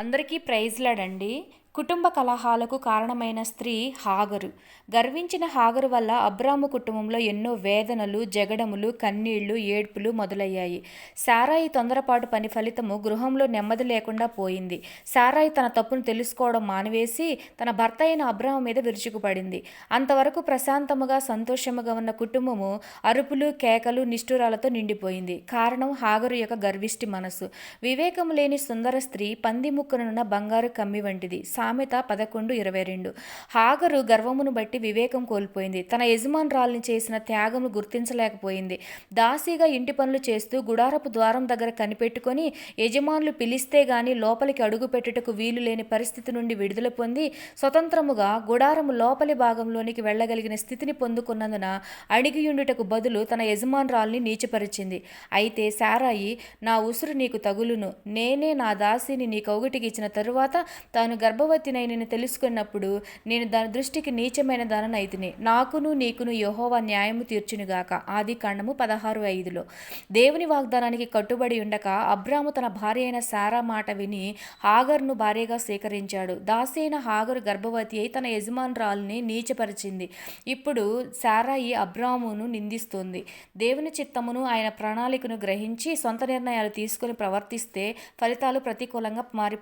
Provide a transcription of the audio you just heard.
అందరికీ ప్రైజ్లాడండి. కుటుంబ కలహాలకు కారణమైన స్త్రీ హాగరు. గర్వించిన హాగరు వల్ల అబ్రాము కుటుంబంలో ఎన్నో వేదనలు, జగడములు, కన్నీళ్లు, ఏడ్పులు మొదలయ్యాయి. శారాయి తొందరపాటు పని ఫలితము గృహంలో నెమ్మది లేకుండా పోయింది. శారాయి తన తప్పును తెలుసుకోవడం మానివేసి తన భర్త అయిన అబ్రాము మీద విరుచుకుపడింది. అంతవరకు ప్రశాంతముగా, సంతోషముగా ఉన్న కుటుంబము అరుపులు, కేకలు, నిష్ఠురాలతో నిండిపోయింది. కారణం హాగరు యొక్క గర్విష్టి మనసు. వివేకము లేని సుందర స్త్రీ పంది ముక్కునున్న బంగారు కమ్మి వంటిది. సామెత 11:22. హాగరు గర్వమును బట్టి వివేకం కోల్పోయింది. తన యజమానురాలిని చేసిన త్యాగమును గుర్తించలేకపోయింది. దాసీగా ఇంటి పనులు చేస్తూ గుడారపు ద్వారం దగ్గర కనిపెట్టుకొని యజమానులు పిలిస్తే గాని లోపలికి అడుగు పెట్టుటకు వీలు లేని పరిస్థితి నుండి విడుదల పొంది స్వతంత్రముగా గుడారము లోపలి భాగంలోనికి వెళ్ళగలిగిన స్థితిని పొందుకున్నందున అణిగియుండుటకు బదులు తన యజమానురాలిని నీచపరిచింది. అయితే శారాయి, నా ఉసురు నీకు తగులును, నేనే నా దాసిని నీ కౌగిటికి ఇచ్చిన తరువాత తాను గర్భవతినైనని తెలుసుకున్నప్పుడు నేను దాని దృష్టికి నీచమైన దాననైతిని. నాకును నీకును యెహోవా న్యాయము తీర్చునుగాక. ఆదికాండము 16:5. దేవుని వాగ్దానానికి కట్టుబడి ఉండక అబ్రాము తన భార్య అయిన శారా మాట విని హాగరును భార్యగా స్వీకరించాడు. దాసి అయిన హాగరు గర్భవతి అయి తన యజమానురాలిని నీచపరిచింది. ఇప్పుడు శారాయి అబ్రామును నిందిస్తోంది. దేవుని చిత్తమును ఆయన ప్రణాళికను గ్రహించి సొంత నిర్ణయాలు తీసుకుని ప్రవర్తిస్తే ఫలితాలు ప్రతికూలంగా మారి